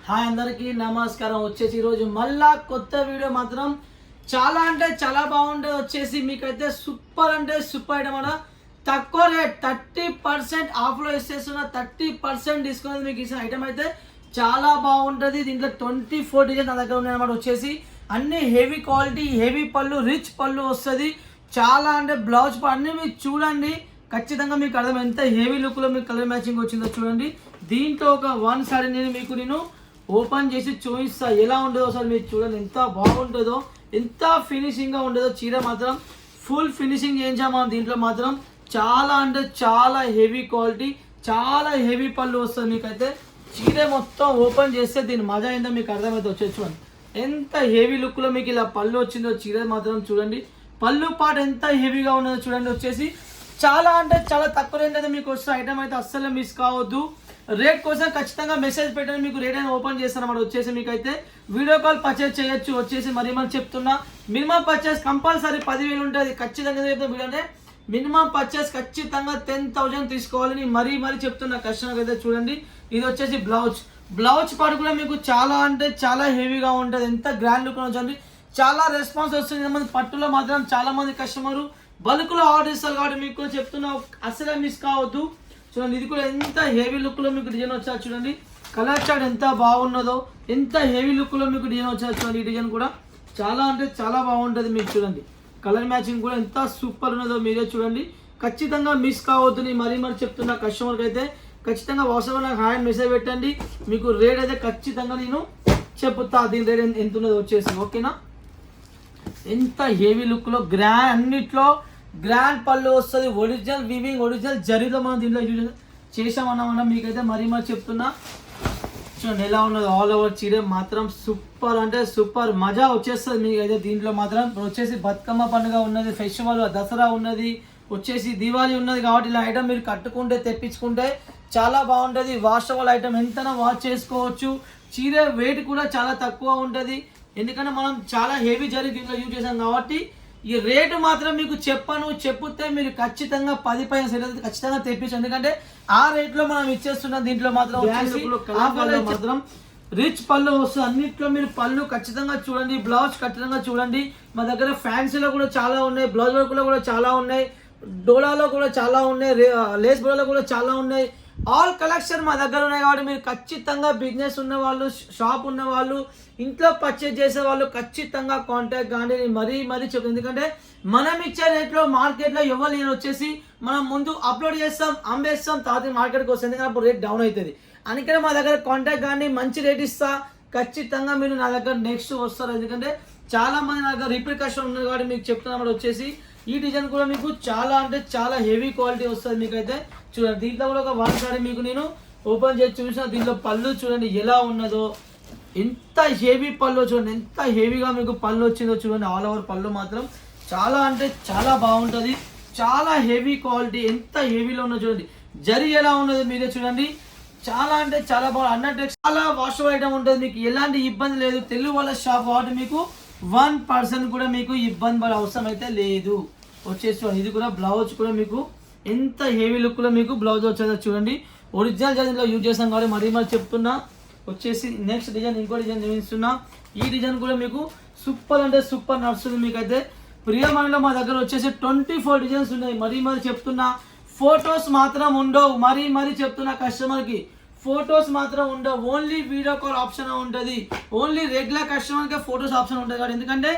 Hi అందరికీ నమస్కారం. వచ్చేసి ఈరోజు మళ్ళా కొత్త వీడియో మాత్రం చాలా అంటే చాలా బాగుంటుంది. వచ్చేసి మీకైతే సూపర్ అంటే సూపర్ ఐటమ్ అన్న, తక్కువ రేట్ 30% ఆఫ్లో ఇచ్చేస్తున్న 30% డిస్కౌంట్ మీకు ఇచ్చిన ఐటమ్ అయితే చాలా బాగుంటుంది. దీంట్లో 24 డిజైన్ నా దగ్గర ఉన్నాయి అన్నమాట. వచ్చేసి అన్ని హెవీ క్వాలిటీ, హెవీ పళ్ళు, రిచ్ పళ్ళు వస్తుంది. చాలా అంటే బ్లౌజ్ అన్నీ మీకు చూడండి, ఖచ్చితంగా మీకు అర్థం ఎంత హెవీ లుక్లో మీకు కలర్ మ్యాచింగ్ వచ్చిందో చూడండి. దీంట్లో ఒక వన్ సారీ నేను ఓపెన్ చేసి చూపిస్తా ఎలా ఉంటుందో ఒకసారి మీరు చూడండి. ఎంత బాగుంటుందో, ఎంత ఫినిషింగ్గా ఉంటుందో. చీర మాత్రం ఫుల్ ఫినిషింగ్ చేయించాము మనం. దీంట్లో మాత్రం చాలా అంటే చాలా హెవీ క్వాలిటీ, చాలా హెవీ పళ్ళు వస్తుంది. మీకైతే చీర మొత్తం ఓపెన్ చేస్తే దీని మజా ఏందో మీకు అర్థమైతే వచ్చేసి చూడండి. ఎంత హెవీ లుక్లో మీకు ఇలా పళ్ళు వచ్చిందో చీర మాత్రం చూడండి. పళ్ళు పాట ఎంత హెవీగా ఉన్నదో చూడండి. వచ్చేసి చాలా అంటే చాలా తక్కువ రేట్ అయితే మీకు వస్తున్న ఐటమ్ అయితే అస్సలు మిస్ కావద్దు. రేట్ కోసం ఖచ్చితంగా మెసేజ్ పెట్టండి, మీకు రేట్ అయినా ఓపెన్ చేస్తాను అన్నమాట. వచ్చేసి మీకైతే వీడియో కాల్ పర్చేస్ చేయొచ్చు. వచ్చేసి మనం చెప్తున్నా మినిమం పర్చేస్ కంపల్సరీ 10,000 ఉంటుంది. ఖచ్చితంగా చెప్తున్నా వీడియో అంటే మినిమం పర్చేస్ ఖచ్చితంగా 10,000 తీసుకోవాలని మరీ చెప్తున్నా కస్టమర్ అయితే. చూడండి, ఇది వచ్చేసి బ్లౌజ్ పార్ట్ కూడా మీకు చాలా అంటే చాలా హెవీగా ఉంటుంది. ఎంత గ్రాండ్ లుక్ వచ్చండి, చాలా రెస్పాన్స్ వస్తుంది. మంది పట్టులో మాత్రం చాలా మంది కస్టమర్ బల్క్లో ఆర్డర్ ఇస్తారు కాబట్టి మీకు చెప్తున్నా అసలే మిస్ కావద్దు. చూడండి, ఇది కూడా ఎంత హెవీ లుక్లో మీకు డిజైన్ వచ్చా చూడండి. కలర్ చార్ట్ ఎంత బాగున్నదో, ఎంత హెవీ లుక్లో మీకు డిజైన్ వచ్చా చూడండి. ఈ డిజైన్ కూడా చాలా అంటే చాలా బాగుంటుంది. మీకు చూడండి కలర్ మ్యాచింగ్ కూడా ఎంత సూపర్ ఉన్నదో మీరే చూడండి. ఖచ్చితంగా మిస్ కావద్దు. నేను మరీ చెప్తున్నా కస్టమర్కి అయితే ఖచ్చితంగా వాట్సాప్లో నాకు హాయ్ మెసేజ్ పెట్టండి. మీకు రేట్ అయితే ఖచ్చితంగా నేను చెప్తా, దీని రేట్ ఎంత ఉన్నదో వచ్చేసి. ఓకేనా, ఎంత హెవీ లుక్లో అన్నిట్లో గ్రాండ్ పళ్ళు వస్తుంది. ఒరిజినల్ వీవింగ్, ఒరిజినల్ జరీలో మనం దీంట్లో యూజ్ చేసామన్నా. మీకైతే మరీ చెప్తున్నా చూడండి ఎలా ఉన్నది. ఆల్ ఓవర్ చీర మాత్రం సూపర్ అంటే సూపర్ మజా వచ్చేస్తుంది మీకైతే. దీంట్లో మాత్రం వచ్చేసి బతుకమ్మ పండుగ ఉన్నది, ఫెస్టివల్ దసరా ఉన్నది, వచ్చేసి దివాళీ ఉన్నది కాబట్టి ఇలా ఐటమ్ మీరు కట్టుకుంటే తెప్పించుకుంటే చాలా బాగుంటుంది. వాషబుల్ ఐటమ్ ఎంతైనా వాష్ చేసుకోవచ్చు. చీర వెయిట్ కూడా చాలా తక్కువ ఉంటుంది, ఎందుకంటే మనం చాలా హెవీ జరీ దీంట్లో యూజ్ చేసాం కాబట్టి. ఈ రేటు మాత్రం మీకు చెప్తే మీరు ఖచ్చితంగా 10% ఖచ్చితంగా తెప్పించు, ఎందుకంటే ఆ రేట్లో మనం ఇచ్చేస్తున్నాం. దీంట్లో మాత్రం మాత్రం రిచ్ పళ్ళు వస్తుంది. అన్నిట్లో మీరు పళ్ళు ఖచ్చితంగా చూడండి, బ్లౌజ్ ఖచ్చితంగా చూడండి. మా దగ్గర ఫ్యాన్సీలో కూడా చాలా ఉన్నాయి, బ్లౌజ్ వర్క్లో కూడా చాలా ఉన్నాయి, డోలాలో కూడా చాలా ఉన్నాయి, లేస్ బోలాలో కూడా చాలా ఉన్నాయి. ఆల్ కలెక్షన్ మా దగ్గర ఉన్నాయి కాబట్టి మీరు ఖచ్చితంగా బిజినెస్ ఉన్న వాళ్ళు, షాప్ ఉన్న వాళ్ళు, ఇంట్లో పర్చేజ్ చేసే వాళ్ళు ఖచ్చితంగా కాంటాక్ట్ కానీ. మరీ చెప్తాను, ఎందుకంటే మనం ఇచ్చే రేట్లో మార్కెట్లో ఎవరు నేను వచ్చేసి మనం ముందు అప్లోడ్ చేస్తాం, అమ్మేస్తాం, తర్వాత మార్కెట్కి వస్తుంది, ఎందుకంటే అప్పుడు రేట్ డౌన్ అవుతుంది. అందుకనే మా దగ్గర కాంటాక్ట్ కానీ, మంచి రేట్ ఇస్తా. ఖచ్చితంగా మీరు నా దగ్గర నెక్స్ట్ వస్తారు, ఎందుకంటే చాలా మంది నా దగ్గర రిపీట్ కస్టమర్ ఉన్నారు కాబట్టి మీకు చెప్తున్నా. వచ్చేసి ఈ డిజైన్ కూడా మీకు చాలా అంటే చాలా హెవీ క్వాలిటీ వస్తుంది. మీకైతే చూడండి, దీంట్లో కూడా ఒక వన్ సారీ మీకు నేను ఓపెన్ చేసి చూసిన. దీంట్లో పళ్ళు చూడండి ఎలా ఉన్నదో, ఎంత హెవీ పళ్ళు చూడండి, ఎంత హెవీగా మీకు పళ్ళు వచ్చిందో చూడండి. ఆల్ ఓవర్ పళ్ళు మాత్రం చాలా అంటే చాలా బాగుంటుంది, చాలా హెవీ క్వాలిటీ, ఎంత హెవీలో ఉన్నదో చూడండి. జరీ ఎలా ఉన్నదో మీరే చూడండి. చాలా అంటే చాలా బాగుంది అన్నట్టు, చాలా వాషబుల్ ఐటమ్ ఉంటుంది. మీకు ఎలాంటి ఇబ్బంది లేదు. తెలుగు వాళ్ళ షాప్ కాబట్టి మీకు 1% కూడా మీకు ఇబ్బంది పడే అవసరం అయితే లేదు. వచ్చేసి ఇది కూడా బ్లౌజ్ కూడా మీకు ఎంత హెవీ లుక్లో మీకు బ్లౌజ్ వచ్చేదో చూడండి. ఒరిజినల్ డిజైన్లో యూజ్ చేస్తాం కాబట్టి మరీ చెప్తున్నా. వచ్చేసి నెక్స్ట్ డిజైన్, ఇంకో డిజైన్ చూపిస్తున్నా. ఈ డిజైన్ కూడా మీకు సూపర్ అంటే సూపర్ నడుస్తుంది. మీకైతే ప్రియమైన మా దగ్గర వచ్చేసి 24 డిజైన్స్ ఉన్నాయి. మరీ చెప్తున్నా, ఫొటోస్ మాత్రం ఉండవు. మరీ చెప్తున్నా కస్టమర్కి, ఫొటోస్ మాత్రం ఉండవు. ఓన్లీ వీడియో కాల్ ఆప్షన్ ఉంటుంది. ఓన్లీ రెగ్యులర్ కస్టమర్కే ఫొటోస్ ఆప్షన్ ఉంటుంది కాబట్టి, ఎందుకంటే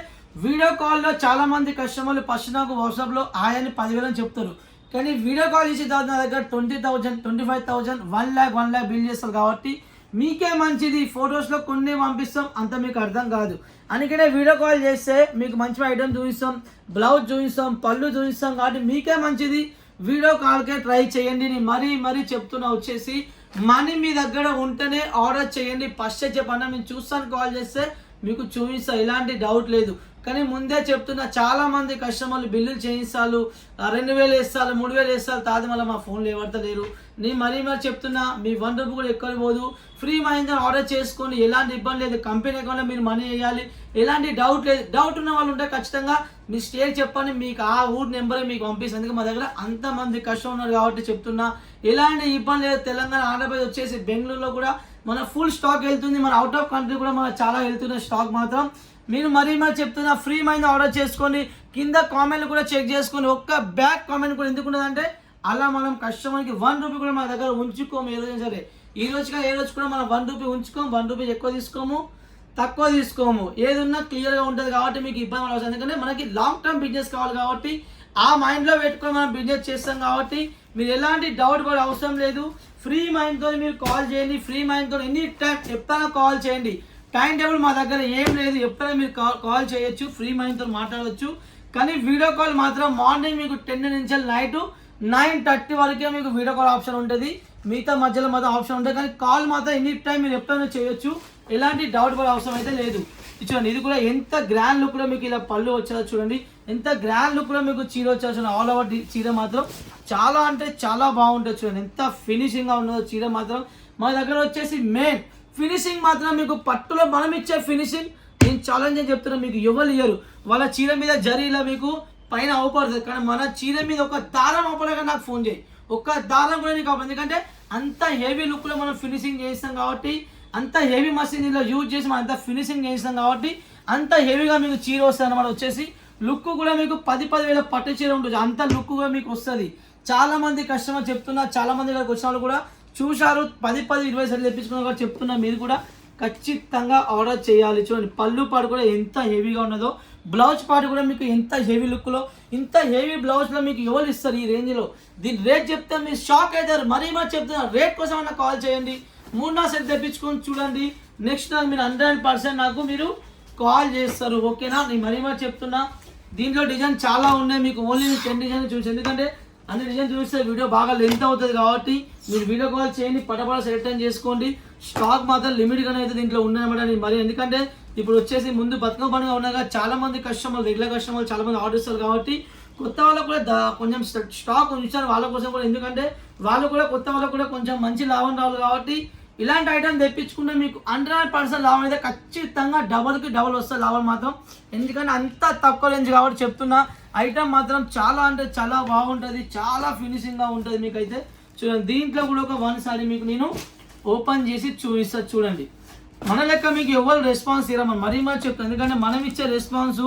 వీడియో కాల్లో చాలా మంది కస్టమర్లు ఫస్ట్ నాకు వాట్సాప్లో ఆయన్ని 10,000 అని చెప్తారు, కానీ వీడియో కాల్ చేసిన తర్వాత నా దగ్గర 20,000, 25,000, 1,00,000 బిల్ చేస్తారు. కాబట్టి మీకే మంచిది. ఫొటోస్లో కొన్ని పంపిస్తాం, అంత మీకు అర్థం కాదు. అందుకనే వీడియో కాల్ చేస్తే మీకు మంచి ఐటమ్ చూపిస్తాం, బ్లౌజ్ చూపిస్తాం, పళ్ళు చూపిస్తాం. కాబట్టి మీకే మంచిది, వీడియో కాల్కే ట్రై చేయండి. నేను మరీ చెప్తున్నా. వచ్చేసి మనీ మీ దగ్గర ఉంటేనే ఆర్డర్ చేయండి. ఫస్ట్ చెప్పండి, నేను చూస్తాను, కాల్ చేస్తే మీకు చూపిస్తా, ఎలాంటి డౌట్ లేదు. కానీ ముందే చెప్తున్నా, చాలా మంది కస్టమర్లు బిల్లులు చేయిస్తారు, 2,000 వేస్తారు, 3,000 వేస్తారు, తాది మళ్ళీ మా ఫోన్లు ఎవడతలేరు. నేను మరీ చెప్తున్నా, మీ 1 రూపీ కూడా ఎక్కువ పోదు. ఫ్రీ మైండ్ ఆర్డర్ చేసుకొని, ఎలాంటి ఇబ్బంది లేదు. కంపెనీ అకౌంట్లో మీరు మనీ వేయాలి, ఎలాంటి డౌట్ లేదు. డౌట్ ఉన్న వాళ్ళు ఉంటే ఖచ్చితంగా మీ స్టేట్ చెప్పండి, మీకు ఆ ఊరు నెంబరే మీకు పంపిస్తాను. అందుకే మా దగ్గర అంతమంది కస్టమర్ ఉన్నారు కాబట్టి చెప్తున్నా, ఎలాంటి ఇబ్బంది లేదు. తెలంగాణ, ఆంధ్రప్రదేశ్ వచ్చేసి బెంగళూరులో కూడా మన ఫుల్ స్టాక్ వెళ్తుంది, మన అవుట్ ఆఫ్ కంట్రీ కూడా మన చాలా వెళ్తున్న స్టాక్ మాత్రం. మీరు మరీ చెప్తున్నా ఫ్రీ మైండ్ ఆర్డర్ చేసుకోండి. కింద కామెంట్లు కూడా చెక్ చేసుకోండి. ఒక్క బ్యాక్ కామెంట్ కూడా ఎందుకు ఉండదంటే అలా మనం కస్టమర్కి 1 రూపీ కూడా మన దగ్గర ఉంచుకోము. ఏ రోజు సరే ఈ రోజు కానీ ఏ రోజు కూడా మనం 1 రూపీ ఉంచుకోము, 1 రూపీ ఎక్కువ తీసుకోము, తక్కువ తీసుకోము. ఏది ఉన్నా క్లియర్గా ఉంటుంది కాబట్టి మీకు ఇబ్బంది అవసరం. ఎందుకంటే మనకి లాంగ్ టర్మ్ బిజినెస్ కావాలి కాబట్టి ఆ మైండ్లో పెట్టుకొని మనం బిజినెస్ చేస్తాం కాబట్టి మీరు ఎలాంటి డౌట్ పడే అవసరం లేదు. ఫ్రీ మైండ్తో మీరు కాల్ చేయండి. ఫ్రీ మైండ్తో ఎనీ టైం ఎప్పుడైనా కాల్ చేయండి. టైం టేబుల్ మా దగ్గర ఏం లేదు, ఎప్పుడైనా మీరు కాల్ చేయొచ్చు, ఫ్రీ మైండ్తో మాట్లాడవచ్చు. కానీ వీడియో కాల్ మాత్రం మార్నింగ్ మీకు 10 నుంచి నైట్ 9:30 వరకే మీకు వీడియో కాల్ ఆప్షన్ ఉంటుంది. మిగతా మధ్యలో మాత్రం ఆప్షన్ ఉంటుంది. కానీ కాల్ మాత్రం ఎనీ టైం మీరు ఎప్పుడైనా చేయొచ్చు, ఎలాంటి డౌట్ పడే అవసరం అయితే లేదు. చూడండి ఇది కూడా ఎంత గ్రాండ్ లుక్ లో మీకు ఇలా పళ్ళు వచ్చేదో చూడండి, ఎంత గ్రాండ్ లుక్ లో మీకు చీర వచ్చేది. ఆల్ ఓవర్ చీర మాత్రం చాలా అంటే చాలా బాగుంటుంది. చూడండి ఎంత ఫినిషింగ్ గా ఉన్నదో చీర మాత్రం. మా దగ్గర వచ్చేసి మెయిన్ ఫినిషింగ్ మాత్రం మీకు పట్టులో మనం ఇచ్చే ఫినిషింగ్ నేను ఛాలెంజ్ అని చెప్తున్నా, మీకు ఎవరు ఇయ్యరు. వాళ్ళ చీర మీద జరీలా మీకు పైన అవపడుతుంది, కానీ మన చీర మీద ఒక దారం అవపడగా నాకు ఫోన్ చేయి, ఒక్క దారం కూడా నీకు అవ్వదు. ఎందుకంటే అంత హెవీ లుక్ లో మనం ఫినిషింగ్ చేస్తాం కాబట్టి, అంత హెవీ మషిన్ ఇలా యూజ్ చేసి మనం అంత ఫినిషింగ్ చేస్తాం కాబట్టి అంత హెవీగా మీకు చీర వస్తుంది అన్నమాట. వచ్చేసి లుక్ కూడా మీకు 10,000 పట్టు చీర ఉంటుంది, అంత లుక్ కూడా మీకు వస్తుంది. చాలా మంది కస్టమర్ చెప్తున్నా, చాలా మంది ఇక్కడికి వచ్చిన వాళ్ళు కూడా చూశారు, 10-20 సార్లు తెప్పించుకున్నారు కూడా చెప్తున్నా. మీరు కూడా ఖచ్చితంగా ఆర్డర్ చేయాలి. చూడండి పళ్ళు పాటు కూడా ఎంత హెవీగా ఉన్నదో, బ్లౌజ్ పాటు కూడా మీకు ఎంత హెవీ లుక్లో, ఇంత హెవీ బ్లౌజ్లో మీకు ఎవరు ఇస్తారు ఈ రేంజ్లో. దీని రేట్ చెప్తే మీరు షాక్ అవుతారు. మరీ చెప్తున్నారు, రేట్ కోసం అన్న కాల్ చేయండి, 3-4 సెట్ తెప్పించుకొని చూడండి. నెక్స్ట్ టైం మీరు 100% నాకు మీరు కాల్ చేస్తారు. ఓకేనా? నేను మరీ చెప్తున్నా, దీంట్లో డిజైన్ చాలా ఉన్నాయి. మీకు ఓన్లీ 10 డిజైన్ చూసి, ఎందుకంటే అన్ని డిజైన్ చూస్తే వీడియో బాగా లెంత్ అవుతుంది కాబట్టి మీరు వీడియో కాల్ చేయండి, పటపట సెలెక్ట్ చేసుకోండి. స్టాక్ మాత్రం లిమిట్గానే అయితే దీంట్లో ఉన్నాయన్నమాట. నేను మరి ఎందుకంటే ఇప్పుడు వచ్చేసి ముందు బతుకమ్మ పండుగ ఉన్నాగా చాలా మంది కస్టమర్లు, రెగ్యులర్ కస్టమర్లు చాలా మంది ఆర్డర్ ఇస్తారు కాబట్టి కొత్త వాళ్ళకు కూడా కొంచెం స్టాక్ ఉంచారు వాళ్ళ కోసం కూడా. ఎందుకంటే వాళ్ళు కూడా కొత్త వాళ్ళకు కూడా కొంచెం మంచి లాభం రావాలి కాబట్టి ఇలాంటి ఐటమ్ తెప్పించుకుంటే మీకు 100% లాభం అయితే ఖచ్చితంగా డబల్కి డబల్ వస్తుంది లాభం మాత్రం. ఎందుకంటే అంత తక్కువ రేంజ్ కాబట్టి చెప్తున్నా, ఐటమ్ మాత్రం చాలా అంటే చాలా బాగుంటుంది, చాలా ఫినిషింగ్గా ఉంటుంది. మీకైతే చూడండి దీంట్లో కూడా ఒక 1 సారీ మీకు నేను ఓపెన్ చేసి చూపిస్తా. చూడండి మన లెక్క మీకు ఎవరు రెస్పాన్స్ ఇవ్వమని మరీ చెప్తాను. ఎందుకంటే మనం ఇచ్చే రెస్పాన్స్,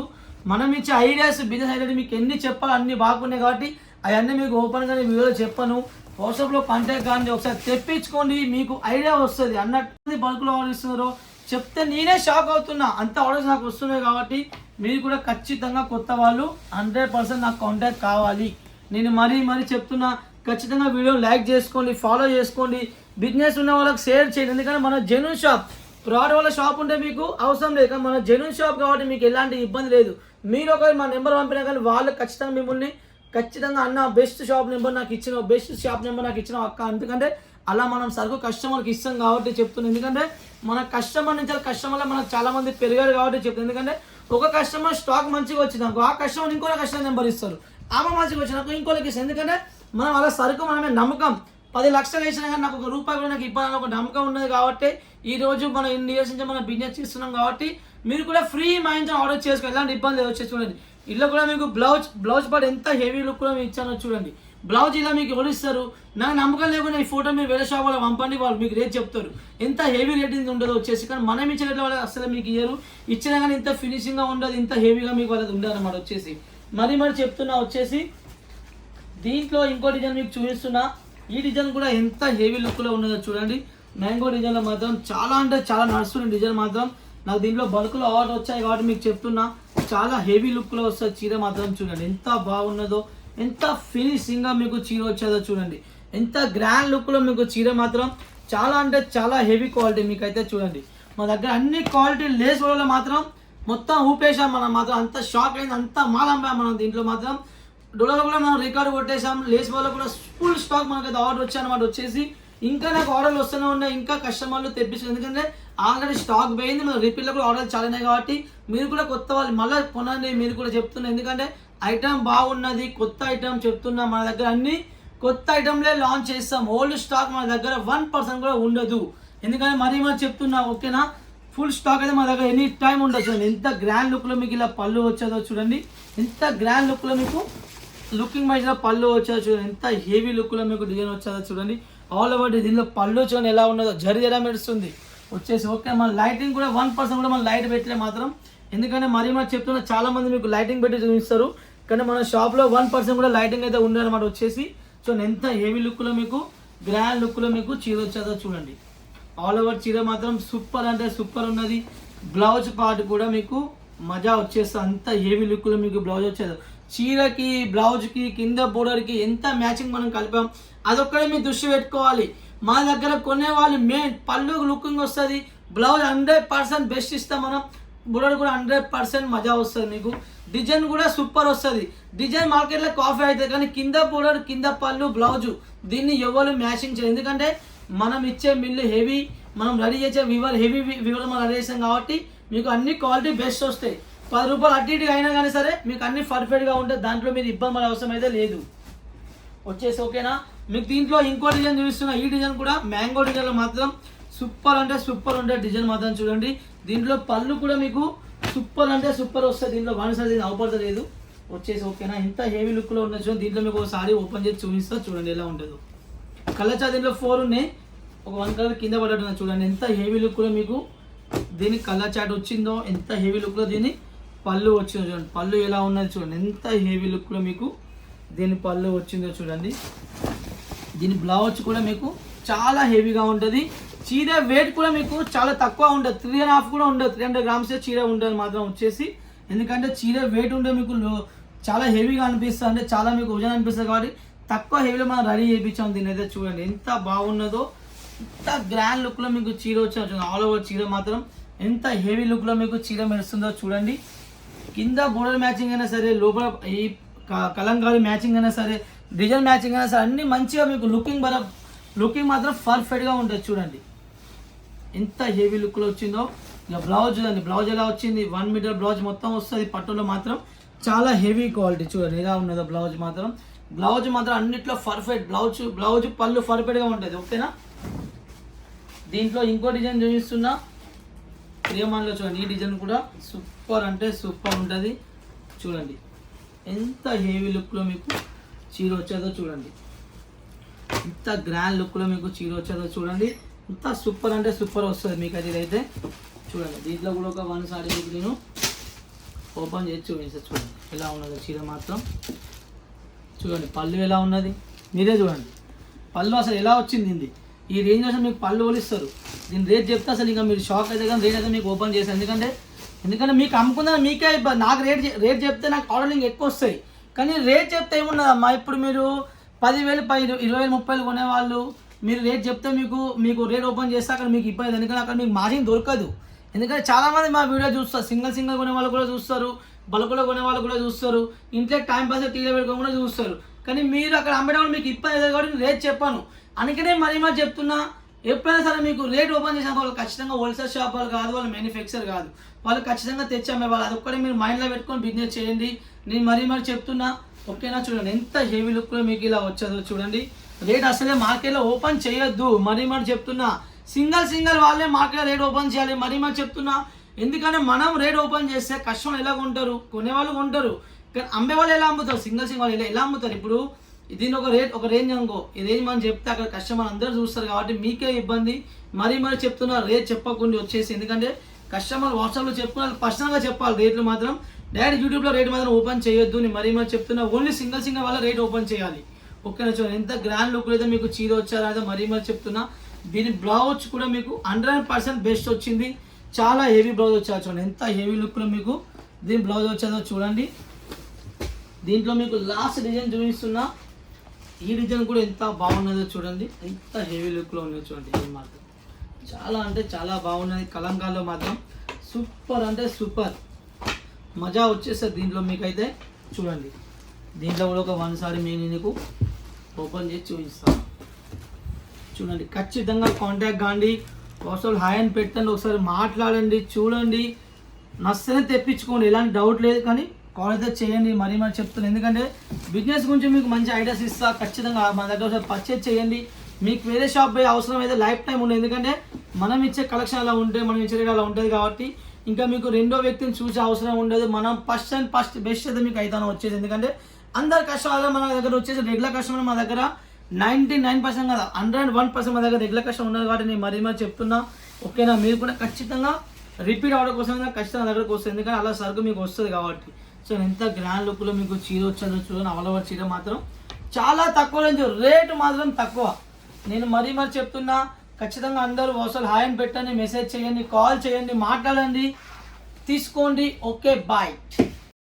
మనం ఇచ్చే ఐడియాస్, బిజినెస్ ఐడియా మీకు ఎన్ని చెప్పాలి అన్ని బాగున్నాయి కాబట్టి అవన్నీ మీకు ఓపెన్గా వీడియోలో చెప్పను. వాట్సాప్లో కాంటాక్ట్ కానీ ఒకసారి తెప్పించుకోండి, మీకు ఐడియా వస్తుంది. అన్నట్టు బల్క్లో ఆర్డర్ ఇస్తున్నారో చెప్తే నేనే షాక్ అవుతున్నా, అంత ఆర్డర్స్ నాకు వస్తున్నాయి కాబట్టి మీరు కూడా ఖచ్చితంగా కొత్త వాళ్ళు 100% నాకు కాంటాక్ట్ కావాలి. నేను మరీ చెప్తున్నా, ఖచ్చితంగా వీడియో లైక్ చేసుకోండి, ఫాలో చేసుకోండి, బిజినెస్ ఉన్న వాళ్ళకి షేర్ చేయండి. ఎందుకంటే మన జెన్యూన్ షాప్, ఫ్రాడ్ వాళ్ళ షాప్ ఉంటే మీకు అవసరం లేదు, కానీ మన జెన్యూన్ షాప్ కాబట్టి మీకు ఎలాంటి ఇబ్బంది లేదు. మీరు ఒకవేళ మా నెంబర్ పంపినా కానీ వాళ్ళు ఖచ్చితంగా మిమ్మల్ని ఖచ్చితంగా అన్న బెస్ట్ షాప్ నెంబర్ నాకు ఇచ్చిన, బెస్ట్ షాప్ నెంబర్ నాకు ఇచ్చిన అక్క, ఎందుకంటే అలా మనం సరుకు కస్టమర్కి ఇస్తాం కాబట్టి చెప్తున్నాం. ఎందుకంటే మన కస్టమర్ నుంచి కస్టమర్లో మనకు చాలా మంది పెరిగారు కాబట్టి చెప్తాను. ఎందుకంటే ఒక కస్టమర్ స్టాక్ మంచిగా వచ్చినాక ఆ కస్టమర్ ఇంకో కస్టమర్ నెంబర్ ఇస్తారు, ఆమె మంచిగా వచ్చినాక ఇంకోళ్ళకి ఇస్తారు. ఎందుకంటే మనం అలా సరుకు మనమే నమ్మకం, 10 లక్షలు వేసినా కానీ నాకు 1 రూపాయి కూడా నాకు ఇబ్బంది ఒక నమ్మకం ఉన్నది కాబట్టి ఈరోజు మనం ఇన్ని ఇయర్స్ నుంచి మనం బిజినెస్ చేస్తున్నాం కాబట్టి మీరు కూడా ఫ్రీ మైండ్తో ఆర్డర్ చేసుకోవాలి, ఎలాంటి ఇబ్బంది వచ్చేసి చూడండి. ఇలా కూడా మీకు బ్లౌజ్ పార్ట్ ఎంత హెవీ లుక్ కూడా మీకు ఇచ్చానో చూడండి. బ్లౌజ్ ఇలా మీకు ఎవరు ఇస్తారు, నాకు నమ్మకం లేకుండా ఈ ఫోటో మీరు వేరే షాప్ వాళ్ళు పంపండి, వాళ్ళు మీకు రేట్ చెప్తారు ఎంత హెవీ రేటింగ్ ఉండదు వచ్చేసి. కానీ మనం ఇచ్చిన రేట్లో వాళ్ళు అసలు మీకు ఇయ్యరు, ఇచ్చినా కానీ ఇంత ఫినిషింగ్గా ఉండదు, ఇంత హెవీగా మీకు వాళ్ళది ఉండదు అన్నమాట. వచ్చేసి మరి చెప్తున్నా, వచ్చేసి దీంట్లో ఇంకో డిజైన్ మీకు చూపిస్తున్నా. ఈ డిజైన్ కూడా ఎంత హెవీ లుక్లో ఉన్నదో చూడండి. మ్యాంగో డిజైన్లో మాత్రం చాలా అంటే చాలా నడుస్తున్న డిజైన్ మాత్రం. నాకు దీంట్లో బల్క్లో ఆర్డర్ వచ్చాయి కాబట్టి మీకు చెప్తున్నా, చాలా హెవీ లుక్లో వస్తుంది చీర మాత్రం. చూడండి ఎంత బాగున్నదో, ఎంత ఫినిషింగ్గా మీకు చీర వచ్చేదో చూడండి, ఎంత గ్రాండ్ లుక్లో మీకు చీర మాత్రం. చాలా అంటే చాలా హెవీ క్వాలిటీ మీకైతే చూడండి. మా దగ్గర అన్ని క్వాలిటీ లేస్ వల్ల మాత్రం మొత్తం ఊపేసాం మనం మాత్రం. అంత షాక్ అయింది, అంత మాల్ అమ్మాం మనం దీంట్లో మాత్రం. డొలలో కూడా మనం రికార్డు కొట్టేసాం, లేస్ వల్ల కూడా ఫుల్ స్టాక్ మనకైతే ఆర్డర్ వచ్చాయన్నమాట. వచ్చేసి ఇంకా నాకు ఆర్డర్లు వస్తూనే ఉన్నాయి, ఇంకా కస్టమర్లు తెప్పించారు. ఎందుకంటే ఆల్రెడీ స్టాక్ పోయింది, మన రిపీట్లో కూడా ఆర్డర్లు చాలా ఉన్నాయి కాబట్టి మీరు కూడా కొత్త వాళ్ళు మళ్ళీ కొనండి. మీరు కూడా చెప్తున్నా, ఎందుకంటే ఐటమ్ బాగున్నది, కొత్త ఐటమ్ చెప్తున్నా. మన దగ్గర అన్ని కొత్త ఐటమ్లే లాంచ్ చేస్తాం, ఓల్డ్ స్టాక్ మన దగ్గర 1% కూడా ఉండదు. ఎందుకంటే మరీ చెప్తున్నా, ఓకేనా? ఫుల్ స్టాక్ అయితే మన దగ్గర ఎనీ టైం ఉండొచ్చు. ఎంత గ్రాండ్ లుక్లో మీకు ఇలా పళ్ళు వచ్చేదో చూడండి, ఎంత గ్రాండ్ లుక్లో మీకు లుకింగ్ వైజ్లో పళ్ళు వచ్చేదో చూడండి, ఎంత హెవీ లుక్లో మీకు డిజైన్ వచ్చేదో చూడండి. ఆల్ ఓవర్ దీనిలో పళ్ళు చూడండి ఎలా ఉన్నదో జరి ఎలా మెరుస్తుంది వచ్చేసి. ఓకే, మన లైటింగ్ కూడా 1% కూడా మనం లైట్ పెట్టలే మాత్రం, ఎందుకంటే మరీ మరి చెప్తున్నా చాలా మంది మీకు లైటింగ్ పెట్టి చూపిస్తారు, కానీ మన షాప్లో 1% కూడా లైటింగ్ అయితే ఉండదన్నమాట వచ్చేసి. చూడండి ఎంత హెవీ లుక్లో మీకు గ్రాండ్ లుక్లో మీకు చీర వచ్చేదో చూడండి. ఆల్ ఓవర్ చీర మాత్రం సూపర్ అంటే సూపర్ ఉన్నది. బ్లౌజ్ పార్ట్ కూడా మీకు మజా వచ్చేస్తుంది, అంత హెవీ లుక్లో మీకు బ్లౌజ్ వచ్చేది. చీరకి బ్లౌజ్కి కింద బోర్డర్కి ఎంత మ్యాచింగ్ మనం కలిపాం అదొక్కడే మీరు దృష్టి పెట్టుకోవాలి. మా దగ్గర కొనే వాళ్ళు మెయిన్ పళ్ళు లుకింగ్ వస్తుంది, బ్లౌజ్ 100% బెస్ట్ ఇస్తాం మనం, బోర్డర్ కూడా 100% మజా వస్తుంది మీకు. డిజైన్ కూడా సూపర్ వస్తుంది. డిజైన్ మార్కెట్లో కాఫీ అవుతుంది, కానీ కింద బోర్డర్ కింద పళ్ళు బ్లౌజు దీన్ని ఎవరు మ్యాచింగ్ చేయరు, ఎందుకంటే మనం ఇచ్చే మిల్లు హెవీ, మనం రెడీ చేసే హెవీ వివర్ మనం రెడీ చేస్తాం కాబట్టి మీకు అన్ని క్వాలిటీ బెస్ట్ వస్తాయి. 10 రూపాయలు అటు ఇటు అయినా కానీ సరే మీకు అన్ని పర్ఫెక్ట్గా ఉంటాయి, దాంట్లో మీరు ఇబ్బంది పడే అవసరం అయితే లేదు వచ్చేసి. ఓకేనా, మీకు దీంట్లో ఇంకో డిజైన్ చూపిస్తున్నా. ఈ డిజైన్ కూడా మ్యాంగో డిజైన్లో మాత్రం సూపర్ అంటే సూపర్ ఉండే డిజైన్ మాత్రం చూడండి. దీంట్లో పళ్ళు కూడా మీకు సూపర్ అంటే సూపర్ వస్తుంది, దీంట్లో వన్సారి అవపడతలేదు వచ్చేసి. ఓకేనా, ఇంత హెవీ లుక్లో ఉన్న చూడండి. దీంట్లో మీకు ఒక సారీ ఓపెన్ చేసి చూపిస్తా చూడండి ఎలా ఉంటుందో. కలర్ చార్ట్ దీంట్లో 4 ఉన్నాయి, ఒక 1 కలర్ కింద పడ్డట్టు చూడండి. ఎంత హెవీ లుక్లో మీకు దీని కలర్ చార్ట్ వచ్చిందో, ఎంత హెవీ లుక్లో దీని పళ్ళు వచ్చిందో చూడండి. పళ్ళు ఎలా ఉన్నది చూడండి, ఎంత హెవీ లుక్లో మీకు దీని పళ్ళు వచ్చిందో చూడండి. దీని బ్లౌజ్ కూడా మీకు చాలా హెవీగా ఉంటుంది. చీర వెయిట్ కూడా మీకు చాలా తక్కువ ఉంటుంది, 3.5 కూడా ఉండదు, 300 గ్రామ్స్ చీర ఉంటుంది మాత్రం వచ్చేసి. ఎందుకంటే చీర వెయిట్ ఉంటే మీకు చాలా హెవీగా అనిపిస్తుంది, అంటే చాలా మీకు వజన్ అనిపిస్తుంది కాబట్టి తక్కువ హెవీలో మనం రెడీ చేయించాం. దీని అయితే చూడండి ఎంత బాగున్నదో, ఎంత గ్రాండ్ లుక్లో మీకు చీర వచ్చి ఆల్ ఓవర్ చీర మాత్రం ఎంత హెవీ లుక్లో మీకు చీర మెరుస్తుందో చూడండి. కింద బోర్డర్ మ్యాచింగ్ అయినా సరే, లోపల ఈ కలంకారీ మ్యాచింగ్ అయినా సరే, డిజైన్ మ్యాచింగ్ అయినా సరే, అన్నీ మంచిగా మీకు లుకింగ్ మాత్రం పర్ఫెక్ట్గా ఉంటుంది చూడండి. ఎంత హెవీ లుక్లో వచ్చిందో. ఇక బ్లౌజ్ చూడండి, బ్లౌజ్ ఎలా వచ్చింది, 1 మీటర్ బ్లౌజ్ మొత్తం వస్తుంది. పట్టులో మాత్రం చాలా హెవీ క్వాలిటీ చూడండి ఎలా ఉన్నదో బ్లౌజ్ మాత్రం అన్నిట్లో పర్ఫెక్ట్. బ్లౌజ్ పళ్ళు పర్ఫెక్ట్గా ఉంటుంది. ఓకేనా, దీంట్లో ఇంకో డిజైన్ చూపిస్తున్నా ప్రియమాన్లో చూడండి. ఈ డిజైన్ కూడా సూపర్ అంటే సూపర్ ఉంటుంది చూడండి. ఎంత హెవీ లుక్లో మీకు చీర వచ్చేదో చూడండి, ఎంత గ్రాండ్ లుక్లో మీకు చీర వచ్చేదో చూడండి. ఎంత సూపర్ అంటే సూపర్ వస్తుంది మీకు అది అయితే చూడండి. దీంట్లో కూడా ఒక 1 సారీ మీకు నేను ఓపెన్ చేసి చూపిస్తాను చూడండి ఎలా ఉన్నదో చీర మాత్రం చూడండి. పళ్ళు ఎలా ఉన్నది మీరే చూడండి, పళ్ళు అసలు ఎలా వచ్చింది ఇది. ఈ రేంజ్ అసలు మీకు పళ్ళు ఓలిస్తారు. దీని రేట్ చెప్తే అసలు ఇంకా మీరు షాక్ అయితే కానీ రేట్ అయితే మీకు ఓపెన్ చేస్తాను, ఎందుకంటే మీకు అమ్ముకుందా మీకే ఇబ్బంది. నాకు రేట్ చెప్తే నాకు ఆర్డరింగ్ ఎక్కువ వస్తాయి, కానీ రేట్ చెప్తే ఏమున్నదమ్మా. ఇప్పుడు మీరు 10,000 20,000 30,000 కొనేవాళ్ళు మీరు రేట్ చెప్తే మీకు రేట్ ఓపెన్ చేస్తే అక్కడ మీకు ఇబ్బంది, ఎందుకంటే అక్కడ మీకు మార్జిన్ దొరకదు. ఎందుకంటే చాలామంది మా వీడియో చూస్తారు, సింగిల్ కొనే వాళ్ళు కూడా చూస్తారు, బల్క్లో కొనే వాళ్ళు కూడా చూస్తారు, ఇంట్లో టైం పాస్ టీవీ పెట్టుకొని కూడా చూస్తారు. కానీ మీరు అక్కడ అమ్మడం మీకు ఇబ్బంది అవుతుంది కాబట్టి రేట్ చెప్పాను. అందుకనే మరీ చెప్తున్నా, ఎప్పుడైనా సరే మీకు రేట్ ఓపెన్ చేసిన వాళ్ళు ఖచ్చితంగా హోల్సేల్ షాప్ వాళ్ళు కాదు, వాళ్ళు మ్యానుఫ్యాక్చర్ కాదు, వాళ్ళు ఖచ్చితంగా తెచ్చి అమ్మేవాళ్ళు. అదొక్కడే మీరు మైండ్లో పెట్టుకొని బిజినెస్ చేయండి. నేను మరీ చెప్తున్నా. ఓకేనా, చూడండి ఎంత హెవీ లుక్లో మీకు ఇలా వచ్చేదో చూడండి. రేట్ అసలే మార్కెట్లో ఓపెన్ చేయొద్దు, మరీ చెప్తున్నా. సింగిల్ వాళ్ళే మార్కెట్లో రేట్ ఓపెన్ చేయాలి, మరీ చెప్తున్నా. ఎందుకంటే మనం రేట్ ఓపెన్ చేస్తే కస్టమర్ ఎలా కొంటారు, కొనేవాళ్ళు కొంటారు, కానీ అమ్మే వాళ్ళు ఎలా అమ్ముతారు, సింగిల్ వాళ్ళు ఎలా అమ్ముతారు. ఇప్పుడు దీని ఒక రేంజ్ అనుకో, ఈ రేంజ్ మనం చెప్తే అక్కడ కస్టమర్ అందరూ చూస్తారు కాబట్టి మీకే ఇబ్బంది. మరీ చెప్తున్నా రేట్ చెప్పకుండా వచ్చేసి, ఎందుకంటే కస్టమర్ వాట్సాప్లో చెప్పుకున్నారు, పర్సనల్గా చెప్పాలి రేట్లు మాత్రం. డైరెక్ట్ యూట్యూబ్లో రేట్ మాత్రం ఓపెన్ చేయొద్దు. నేను మరీ చెప్తున్నా, ఓన్లీ సింగిల్ వాళ్ళ రేట్ ఓపెన్ చేయాలి. ఓకేనా, చూడండి ఎంత గ్రాండ్ లుక్ అయితే మీకు చీర వచ్చారో మరీ చెప్తున్నా. దీని బ్లౌజ్ కూడా మీకు 100% బెస్ట్ వచ్చింది, చాలా హెవీ బ్లౌజ్ వచ్చారు చూడండి. ఎంత హెవీ లుక్లో మీకు దీని బ్లౌజ్ వచ్చేదో చూడండి. దీంట్లో మీకు లాస్ట్ డిజైన్ చూపిస్తున్నా. ఈ డిజైన్ కూడా ఎంత బాగున్నదో చూడండి, ఎంత హెవీ లుక్లో ఉన్నది చూడండి. ఇది మాత్రం చాలా అంటే చాలా బాగున్నది. కలంకారీలో మాత్రం సూపర్ అంటే సూపర్ మజా వచ్చేస్తుంది దీంట్లో మీకైతే చూడండి. దీంట్లో కూడా ఒక 1 సారీ మీకు ఓపెన్ చేసి చూపిస్తాను చూడండి. ఖచ్చితంగా కాంటాక్ట్ కాండి, వాట్సాప్ హాయ్ అని పెట్టండి, ఒకసారి మాట్లాడండి, చూడండి, నచ్చనే తెప్పించుకోండి, ఎలాంటి డౌట్ లేదు. కానీ కాల్ అయితే చేయండి, మరీ చెప్తున్నాను. ఎందుకంటే బిజినెస్ గురించి మీకు మంచి ఐడియాస్ ఇస్తా. ఖచ్చితంగా మా దగ్గర ఒకసారి పర్చేజ్ చేయండి. మీకు వేరే షాప్ పోయే అవసరం అయితే లైఫ్ టైం ఉండదు, ఎందుకంటే మనం ఇచ్చే కలెక్షన్ అలా ఉంటే, మనం ఇచ్చే రేట్ అలా ఉంటుంది కాబట్టి ఇంకా మీకు రెండో వ్యక్తిని చూసే అవసరం ఉండదు. మనం ఫస్ట్ బెస్ట్ అయితే మీకు అయితే వచ్చేది, ఎందుకంటే అందరు కస్టమర్ మన దగ్గర వచ్చేసి రెగ్యులర్ కస్టమర్ మా దగ్గర 99% కదా 101% మా దగ్గర రెగ్యులర్ కస్టమర్ ఉన్నారు కాబట్టి నేను మరీ చెప్తున్నా. ఓకేనా, మీరు కూడా ఖచ్చితంగా రిపీట్ అవడం కోసం ఖచ్చితంగా దగ్గరకు వస్తుంది, ఎందుకంటే అలా సరుకు మీకు వస్తుంది కాబట్టి. సో ఎంత గ్రాండ్ లుక్లో మీకు చీర వచ్చేది చూడండి. అవలవర్ చీర మాత్రం చాలా తక్కువ రేంజ్, రేటు మాత్రం తక్కువ. నేను మరీ చెప్తున్నా, ఖచ్చితంగా అందరూ అసలు హాయ్ అని పెట్టండి, మెసేజ్ చేయండి, కాల్ చేయండి, మాట్లాడండి, తీసుకోండి. Okay, bye.